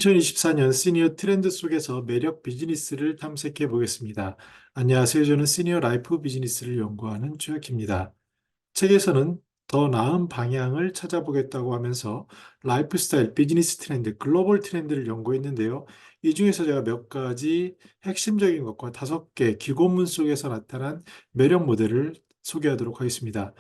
2024년 시니어 트렌드 속에서 매력 비즈니스를 탐색해 보겠습니다. 안녕하세요. 저는 시니어 라이프 비즈니스를 연구하는 최혁입니다. 책에서는 더 나은 방향을 찾아보겠다고 하면서 라이프스타일, 비즈니스 트렌드, 글로벌 트렌드를 연구했는데요. 이 중에서 제가 몇 가지 핵심적인 것과 5개 기고문 속에서 나타난 매력 모델을 소개하도록 하겠습니다.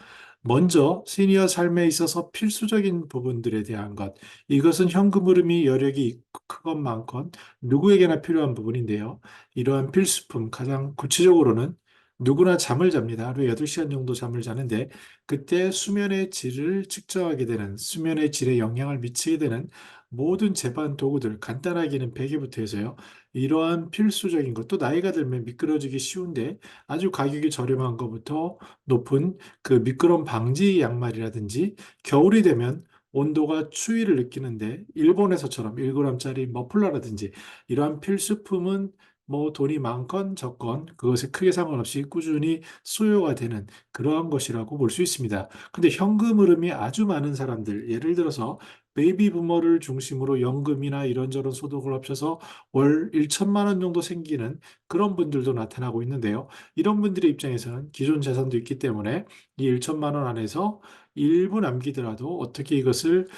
먼저 시니어 삶에 있어서 필수적인 부분들에 대한 것. 이것은 현금 흐름이 여력이 크건 많건 누구에게나 필요한 부분인데요. 이러한 필수품, 가장 구체적으로는 누구나 잠을 잡니다. 하루에 8시간 정도 잠을 자는데 그때 수면의 질을 측정하게 되는, 수면의 질에 영향을 미치게 되는 모든 제반 도구들, 간단하게는 베개부터 해서요. 이러한 필수적인 것도 나이가 들면 미끄러지기 쉬운데 아주 가격이 저렴한 것부터 높은 그 미끄럼 방지 양말이라든지, 겨울이 되면 온도가 추위를 느끼는데 일본에서처럼 1g짜리 머플러라든지, 이러한 필수품은 뭐 돈이 많건 적건 그것에 크게 상관없이 꾸준히 수요가 되는 그러한 것이라고 볼 수 있습니다. 근데 현금 흐름이 아주 많은 사람들, 예를 들어서 베이비 부머를 중심으로 연금이나 이런저런 소득을 합쳐서 월 1천만 원 정도 생기는 그런 분들도 나타나고 있는데요. 이런 분들의 입장에서는 기존 재산도 있기 때문에 이 1천만 원 안에서 일부 남기더라도 어떻게 이것을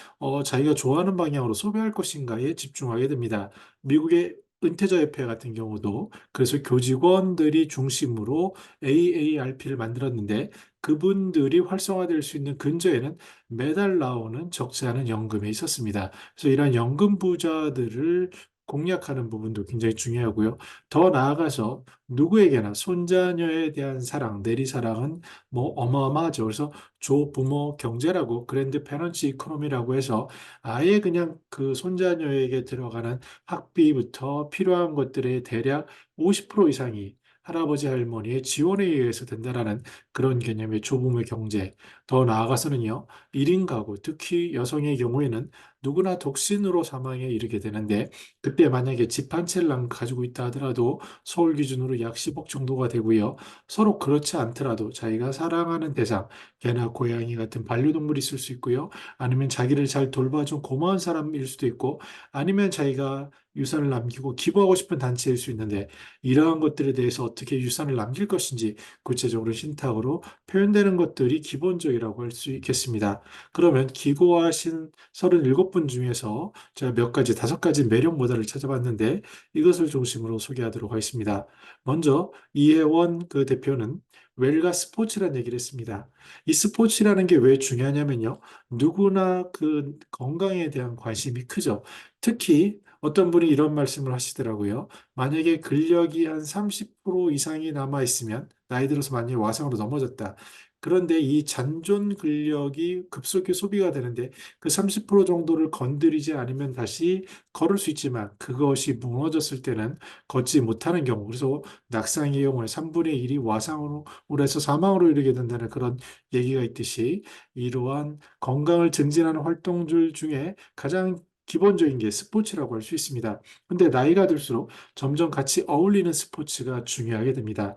자기가 좋아하는 방향으로 소비할 것인가에 집중하게 됩니다. 미국의 은퇴자협회 같은 경우도 그래서 교직원들이 중심으로 AARP를 만들었는데, 그분들이 활성화될 수 있는 근저에는 매달 나오는 적지 않은 연금에 있었습니다. 그래서 이러한 연금 부자들을 공략하는 부분도 굉장히 중요하고요. 더 나아가서 누구에게나 손자녀에 대한 사랑, 내리사랑은 뭐 어마어마하죠. 그래서 조부모 경제라고, 그랜드 페넌치 이코노미라고 해서 아예 그냥 그 손자녀에게 들어가는 학비부터 필요한 것들의 대략 50% 이상이 할아버지 할머니의 지원에 의해서 된다라는 그런 개념의 조부모 경제. 더 나아가서는요, 1인 가구, 특히 여성의 경우에는 누구나 독신으로 사망에 이르게 되는데, 그때 만약에 집 한 채를 가지고 있다 하더라도 서울 기준으로 약 10억 정도가 되고요. 서로 그렇지 않더라도 자기가 사랑하는 대상, 개나 고양이 같은 반려동물이 있을 수 있고요. 아니면 자기를 잘 돌봐준 고마운 사람일 수도 있고, 아니면 자기가 유산을 남기고 기부하고 싶은 단체일 수 있는데, 이러한 것들에 대해서 어떻게 유산을 남길 것인지 구체적으로 신탁으로 표현되는 것들이 기본적이라고 할 수 있겠습니다. 그러면 기고하신 37분 중에서 제가 몇 가지, 5가지 매력 모델을 찾아봤는데 이것을 중심으로 소개하도록 하겠습니다. 먼저 이혜원 그 대표는 웰가 스포츠라는 얘기를 했습니다. 이 스포츠라는 게 왜 중요하냐면요. 누구나 그 건강에 대한 관심이 크죠. 특히 어떤 분이 이런 말씀을 하시더라고요. 만약에 근력이 한 30% 이상이 남아 있으면, 나이 들어서 만약에 와상으로 넘어졌다. 그런데 이 잔존 근력이 급속히 소비가 되는데 그 30% 정도를 건드리지 않으면 다시 걸을 수 있지만, 그것이 무너졌을 때는 걷지 못하는 경우, 그래서 낙상의 경우에 3분의 1이 와상으로 해서 사망으로 이르게 된다는 그런 얘기가 있듯이, 이러한 건강을 증진하는 활동들 중에 가장 기본적인 게 스포츠라고 할 수 있습니다. 근데 나이가 들수록 점점 같이 어울리는 스포츠가 중요하게 됩니다.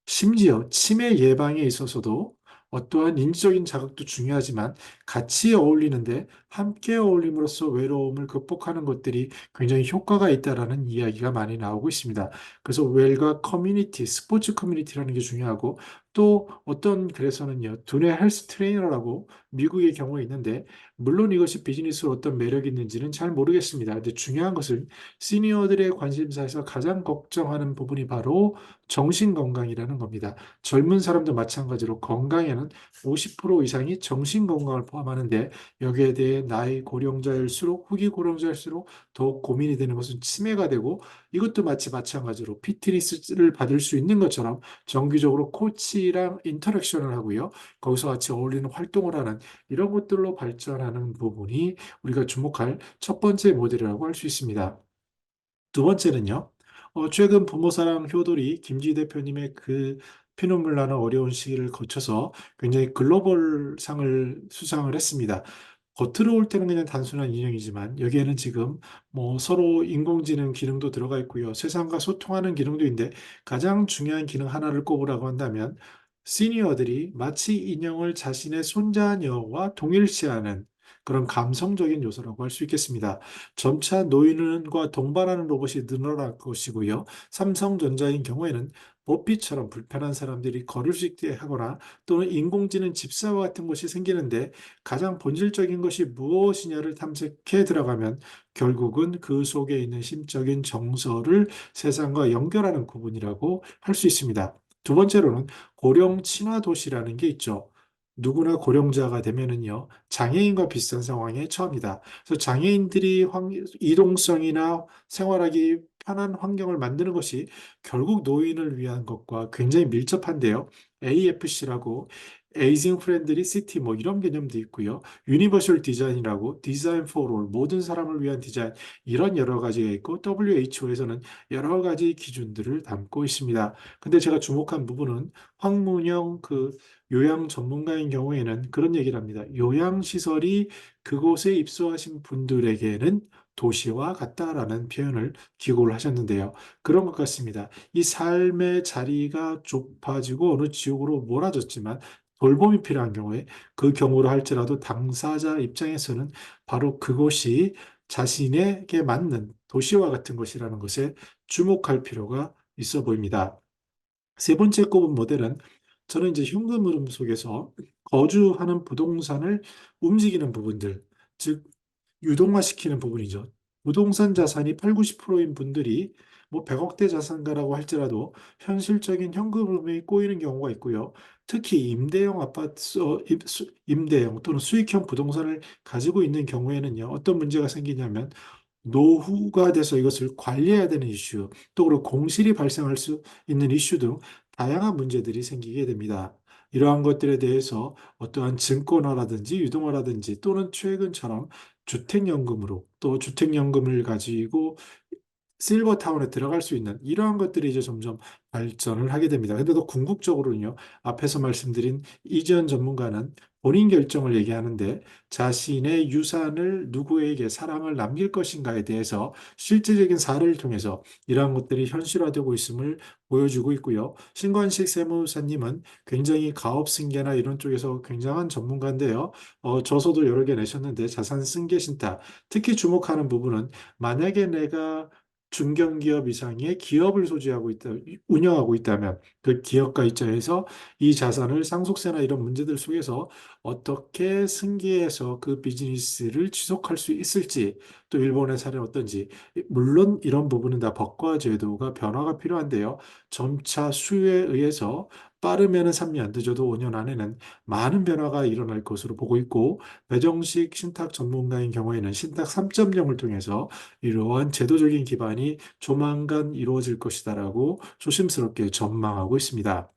심지어 치매 예방에 있어서도 어떠한 인지적인 자극도 중요하지만, 같이 어울리는데 함께 어울림으로써 외로움을 극복하는 것들이 굉장히 효과가 있다라는 이야기가 많이 나오고 있습니다. 그래서 웰과 커뮤니티, 스포츠 커뮤니티라는 게 중요하고, 또 어떤 글에서는요, 두뇌 헬스 트레이너라고 미국의 경우에 있는데, 물론 이것이 비즈니스로 어떤 매력이 있는지는 잘 모르겠습니다. 근데 중요한 것은 시니어들의 관심사에서 가장 걱정하는 부분이 바로 정신 건강이라는 겁니다. 젊은 사람도 마찬가지로 건강에는 50% 이상이 정신 건강을 포함하는데, 여기에 대해 나이 고령자일수록, 후기 고령자일수록 더욱 고민이 되는 것은 치매가 되고, 이것도 마찬가지로 피트니스를 받을 수 있는 것처럼 정기적으로 코치랑 인터랙션을 하고요. 거기서 같이 어울리는 활동을 하는 이런 것들로 발전하는 부분이 우리가 주목할 첫 번째 모델이라고 할 수 있습니다. 두 번째는요, 최근 부모사랑 효돌이 김지 대표님의 그 피눈물 나는 어려운 시기를 거쳐서 굉장히 글로벌 상을 수상을 했습니다. 겉으로 올 때는 그냥 단순한 인형이지만 여기에는 지금 뭐 서로 인공지능 기능도 들어가 있고요. 세상과 소통하는 기능도 있는데, 가장 중요한 기능 하나를 꼽으라고 한다면 시니어들이 마치 인형을 자신의 손자녀와 동일시하는 그런 감성적인 요소라고 할 수 있겠습니다. 점차 노인과 동반하는 로봇이 늘어날 것이고요. 삼성전자인 경우에는 모피처럼 불편한 사람들이 걸을 수 있게 하거나 또는 인공지능 집사와 같은 것이 생기는데 가장 본질적인 것이 무엇이냐를 탐색해 들어가면 결국은 그 속에 있는 심적인 정서를 세상과 연결하는 부분이라고 할 수 있습니다. 두 번째로는 고령 친화 도시라는 게 있죠. 누구나 고령자가 되면은요, 장애인과 비슷한 상황에 처합니다. 그래서 장애인들이 이동성이나 생활하기 편한 환경을 만드는 것이 결국 노인을 위한 것과 굉장히 밀접한데요. AFC라고 에이징 프렌들리 시티 뭐 이런 개념도 있고요. 유니버셜 디자인이라고 디자인 포 올, 모든 사람을 위한 디자인 이런 여러 가지가 있고 WHO에서는 여러 가지 기준들을 담고 있습니다. 근데 제가 주목한 부분은 황문영 요양 전문가인 경우에는 그런 얘기를 합니다. 요양시설이 그곳에 입소하신 분들에게는 도시와 같다라는 표현을 기고를 하셨는데요. 그런 것 같습니다. 이 삶의 자리가 좁아지고 어느 지역으로 몰아졌지만 돌봄이 필요한 경우에 그 경우로 할지라도 당사자 입장에서는 바로 그곳이 자신에게 맞는 도시와 같은 것이라는 것에 주목할 필요가 있어 보입니다. 세 번째 꼽은 모델은 저는 이제 현금 흐름 속에서 거주하는 부동산을 움직이는 부분들, 즉 유동화시키는 부분이죠. 부동산 자산이 8, 90%인 분들이 뭐 100억대 자산가라고 할지라도 현실적인 현금 흐름이 꼬이는 경우가 있고요. 특히 임대형 아파트, 임대형 또는 수익형 부동산을 가지고 있는 경우에는요, 어떤 문제가 생기냐면 노후가 돼서 이것을 관리해야 되는 이슈, 또 그리고 공실이 발생할 수 있는 이슈 등 다양한 문제들이 생기게 됩니다. 이러한 것들에 대해서 어떠한 증권화라든지 유동화라든지 또는 최근처럼 주택연금으로 또 주택연금을 가지고 실버타운에 들어갈 수 있는 이러한 것들이 이제 점점 발전을 하게 됩니다. 근데 더 궁극적으로는요, 앞에서 말씀드린 이전 전문가는 본인 결정을 얘기하는데 자신의 유산을 누구에게 사랑을 남길 것인가에 대해서 실질적인 사례를 통해서 이러한 것들이 현실화되고 있음을 보여주고 있고요. 신관식 세무사님은 굉장히 가업 승계나 이런 쪽에서 굉장한 전문가인데요. 저서도 여러 개 내셨는데 자산 승계 신탁, 특히 주목하는 부분은 만약에 내가 중견기업 이상의 기업을 소지하고 있다, 운영하고 있다면 그 기업가 입장에서 이 자산을 상속세나 이런 문제들 속에서 어떻게 승계해서 그 비즈니스를 지속할 수 있을지 또 일본의 사례는 어떤지 물론 이런 부분은 다 법과 제도가 변화가 필요한데요. 점차 수요에 의해서 빠르면은 3년, 늦어도 5년 안에는 많은 변화가 일어날 것으로 보고 있고 배정식 신탁 전문가인 경우에는 신탁 3.0을 통해서 이러한 제도적인 기반이 조만간 이루어질 것이다라고 조심스럽게 전망하고 있습니다.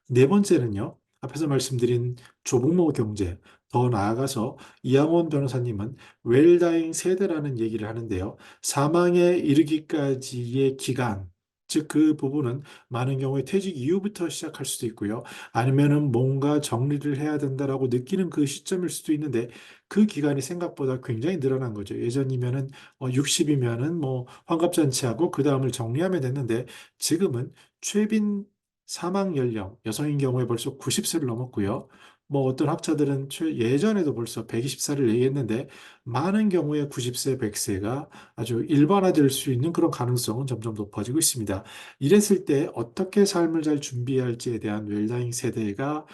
네 번째는요, 앞에서 말씀드린 조북모 경제, 더 나아가서 이양원 변호사님은 웰다잉 세대라는 얘기를 하는데요. 사망에 이르기까지의 기간, 즉 그 부분은 많은 경우에 퇴직 이후부터 시작할 수도 있고요. 아니면은 뭔가 정리를 해야 된다라고 느끼는 그 시점일 수도 있는데 그 기간이 생각보다 굉장히 늘어난 거죠. 예전이면은 60이면은 뭐 환갑잔치하고 그 다음을 정리하면 됐는데 지금은 최빈 사망 연령, 여성인 경우에 벌써 90세를 넘었고요. 뭐 어떤 학자들은 예전에도 벌써 120세를 얘기했는데 많은 경우에 90세, 100세가 아주 일반화될 수 있는 그런 가능성은 점점 높아지고 있습니다. 이랬을 때 어떻게 삶을 잘 준비해야 할지에 대한 웰다잉 세대가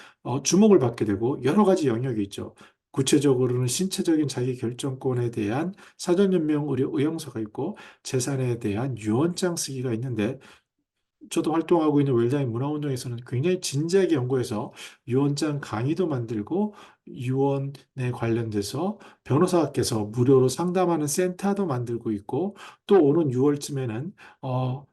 주목을 받게 되고 여러 가지 영역이 있죠. 구체적으로는 신체적인 자기 결정권에 대한 사전연명 의용서가 있고 재산에 대한 유언장 쓰기가 있는데 저도 활동하고 있는 웰다잉 문화운동에서는 굉장히 진지하게 연구해서 유언장 강의도 만들고 유언에 관련돼서 변호사께서 무료로 상담하는 센터도 만들고 있고 또 오는 6월쯤에는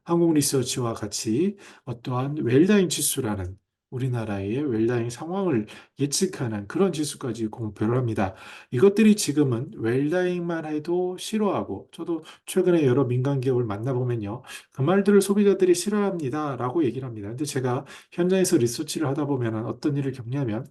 한국 리서치와 같이 어떠한 웰다잉 지수라는 우리나라의 웰다잉 상황을 예측하는 그런 지수까지 공표를 합니다. 이것들이 지금은 웰다잉만 해도 싫어하고 저도 최근에 여러 민간 기업을 만나보면요. 그 말들을 소비자들이 싫어합니다라고 얘기를 합니다. 근데 제가 현장에서 리서치를 하다 보면 어떤 일을 겪냐면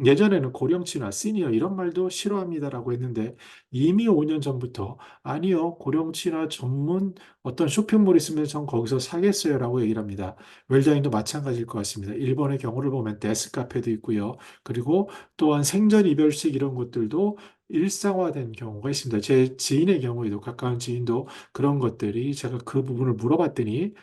예전에는 고령치나 시니어 이런 말도 싫어합니다라고 했는데 이미 5년 전부터 아니요, 고령치나 전문 어떤 쇼핑몰 있으면 전 거기서 사겠어요라고 얘기를 합니다. 웰다인도 마찬가지일 것 같습니다. 일본의 경우를 보면 데스 카페도 있고요. 그리고 또한 생전 이별식 이런 것들도 일상화된 경우가 있습니다. 제 지인의 경우에도 가까운 지인도 그런 것들이 제가 그 부분을 물어봤더니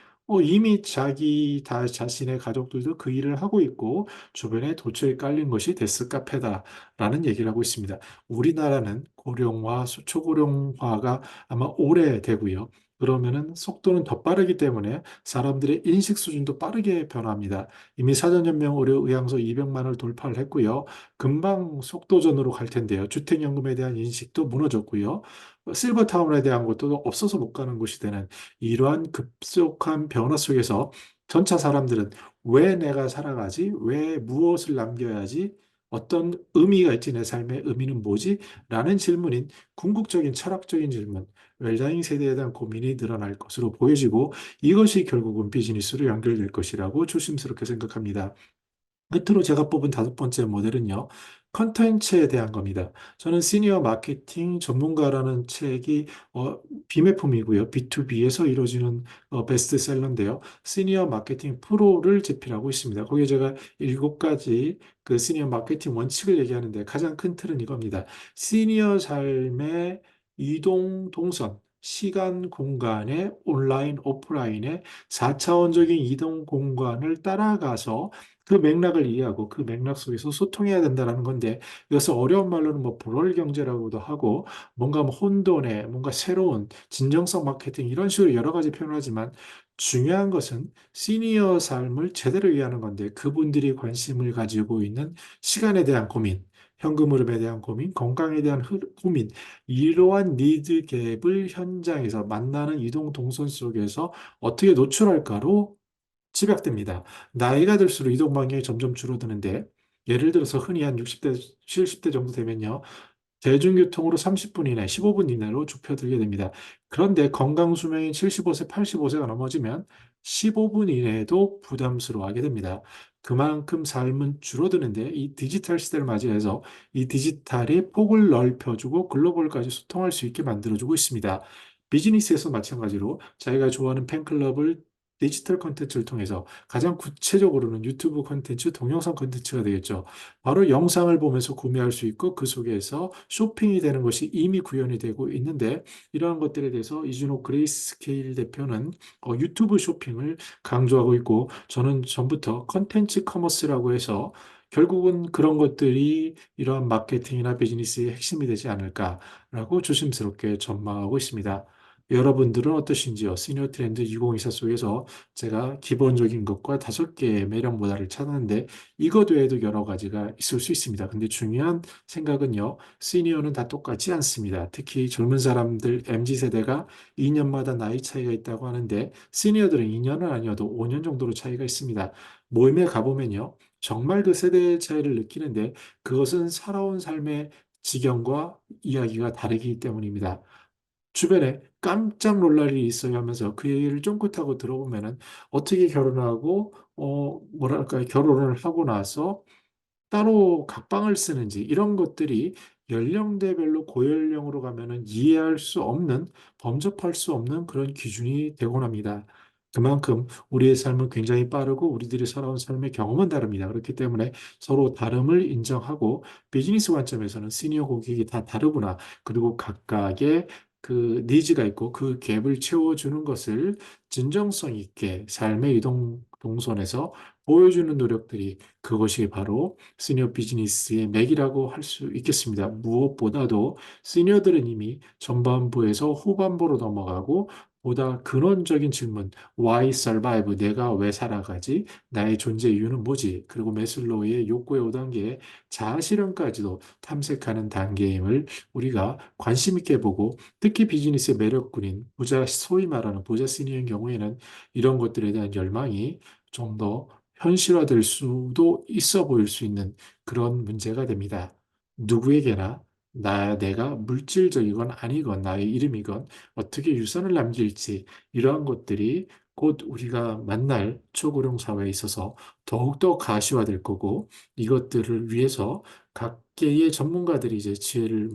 이미 자기 다 자신의 가족들도 그 일을 하고 있고 주변에 도처에 깔린 것이 데스 카페다라는 얘기를 하고 있습니다. 우리나라는 고령화, 초고령화가 아마 오래되고요. 그러면은 속도는 더 빠르기 때문에 사람들의 인식 수준도 빠르게 변합니다. 이미 사전연명 의료 의향서 200만 을 돌파를 했고요. 금방 속도전으로 갈 텐데요. 주택연금에 대한 인식도 무너졌고요. 실버타운에 대한 것도 없어서 못 가는 곳이 되는 이러한 급속한 변화 속에서 전차 사람들은 왜 내가 살아가지? 왜 무엇을 남겨야지? 어떤 의미가 있지? 내 삶의 의미는 뭐지? 라는 질문인 궁극적인 철학적인 질문, 웰다잉 세대에 대한 고민이 늘어날 것으로 보여지고 이것이 결국은 비즈니스로 연결될 것이라고 조심스럽게 생각합니다. 끝으로 제가 뽑은 다섯 번째 모델은요, 컨텐츠에 대한 겁니다. 저는 시니어 마케팅 전문가라는 책이 비매품이고요. B2B에서 이루어지는 베스트셀러인데요. 시니어 마케팅 프로를 제필하고 있습니다. 거기에 제가 일곱 가지 그 시니어 마케팅 원칙을 얘기하는데 가장 큰 틀은 이겁니다. 시니어 삶의 이동 동선, 시간, 공간의 온라인, 오프라인의 4차원적인 이동 공간을 따라가서 그 맥락을 이해하고 그 맥락 속에서 소통해야 된다는 건데 이것을 어려운 말로는 뭐 불월 경제라고도 하고 뭔가 뭐 혼돈의 뭔가 새로운 진정성 마케팅 이런 식으로 여러 가지 표현을 하지만 중요한 것은 시니어 삶을 제대로 이해하는 건데 그분들이 관심을 가지고 있는 시간에 대한 고민, 현금 흐름에 대한 고민, 건강에 대한 고민, 이러한 니드 갭을 현장에서 만나는 이동 동선 속에서 어떻게 노출할까로 집약됩니다. 나이가 들수록 이동 반경이 점점 줄어드는데 예를 들어서 흔히 한 60대, 70대 정도 되면요. 대중교통으로 30분 이내, 15분 이내로 좁혀들게 됩니다. 그런데 건강 수명이 75세, 85세가 넘어지면 15분 이내에도 부담스러워하게 됩니다. 그만큼 삶은 줄어드는데 이 디지털 시대를 맞이해서 이 디지털이 폭을 넓혀주고 글로벌까지 소통할 수 있게 만들어주고 있습니다. 비즈니스에서 마찬가지로 자기가 좋아하는 팬클럽을 디지털 콘텐츠를 통해서 가장 구체적으로는 유튜브 콘텐츠, 동영상 콘텐츠가 되겠죠. 바로 영상을 보면서 구매할 수 있고 그 속에서 쇼핑이 되는 것이 이미 구현이 되고 있는데 이러한 것들에 대해서 이준호 그레이스케일 대표는 유튜브 쇼핑을 강조하고 있고 저는 전부터 컨텐츠 커머스라고 해서 결국은 그런 것들이 이러한 마케팅이나 비즈니스의 핵심이 되지 않을까라고 조심스럽게 전망하고 있습니다. 여러분들은 어떠신지요? 시니어 트렌드 2024 속에서 제가 기본적인 것과 다섯 개의 매력 모달을 찾았는데 이것 외에도 여러 가지가 있을 수 있습니다. 근데 중요한 생각은요, 시니어는 다 똑같지 않습니다. 특히 젊은 사람들, MZ 세대가 2년마다 나이 차이가 있다고 하는데, 시니어들은 2년은 아니어도 5년 정도로 차이가 있습니다. 모임에 가보면요, 정말 그 세대 차이를 느끼는데, 그것은 살아온 삶의 지경과 이야기가 다르기 때문입니다. 주변에 깜짝 놀랄 일이 있어야 하면서 그 얘기를 쫑긋하고 들어보면은 어떻게 결혼하고, 뭐랄까, 결혼을 하고 나서 따로 각방을 쓰는지 이런 것들이 연령대별로 고연령으로 가면은 이해할 수 없는, 범접할 수 없는 그런 기준이 되곤 합니다. 그만큼 우리의 삶은 굉장히 빠르고 우리들이 살아온 삶의 경험은 다릅니다. 그렇기 때문에 서로 다름을 인정하고 비즈니스 관점에서는 시니어 고객이 다 다르구나. 그리고 각각의 그 니즈가 있고 그 갭을 채워주는 것을 진정성 있게 삶의 이동 동선에서 보여주는 노력들이 그것이 바로 시니어 비즈니스의 맥이라고 할 수 있겠습니다. 무엇보다도 시니어들은 이미 전반부에서 후반부로 넘어가고 보다 근원적인 질문, why survive? 내가 왜 살아가지? 나의 존재 이유는 뭐지? 그리고 매슬로우의 욕구의 5단계의 자아실현까지도 탐색하는 단계임을 우리가 관심 있게 보고 특히 비즈니스의 매력군인 부자, 소위 말하는 부자 시니어인 경우에는 이런 것들에 대한 열망이 좀더 현실화될 수도 있어 보일 수 있는 그런 문제가 됩니다. 누구에게나 내가 물질적이건 아니건 나의 이름이건 어떻게 유산을 남길지 이러한 것들이 곧 우리가 만날 초고령 사회에 있어서 더욱더 가시화될 거고, 이것들을 위해서 각계의 전문가들이 이제 지혜를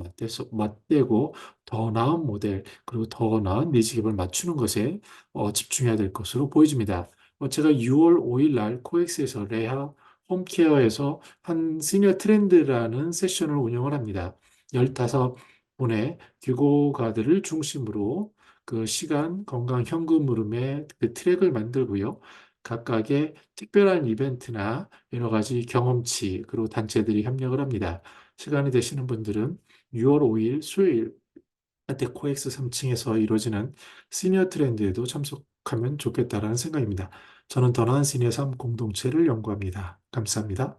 맞대고 더 나은 모델, 그리고 더 나은 니즈 갭을 맞추는 것에 집중해야 될 것으로 보여집니다. 제가 6월 5일 날 코엑스에서 레하 홈케어에서 한 시니어 트렌드라는 세션을 운영을 합니다. 15분의 규고가들을 중심으로 그 시간, 건강, 현금 흐름의 그 트랙을 만들고요. 각각의 특별한 이벤트나 여러 가지 경험치, 그리고 단체들이 협력을 합니다. 시간이 되시는 분들은 6월 5일 수요일 아테코엑스 3층에서 이루어지는 시니어 트렌드에도 참석하면 좋겠다라는 생각입니다. 저는 더 나은 시니어 삶 공동체를 연구합니다. 감사합니다.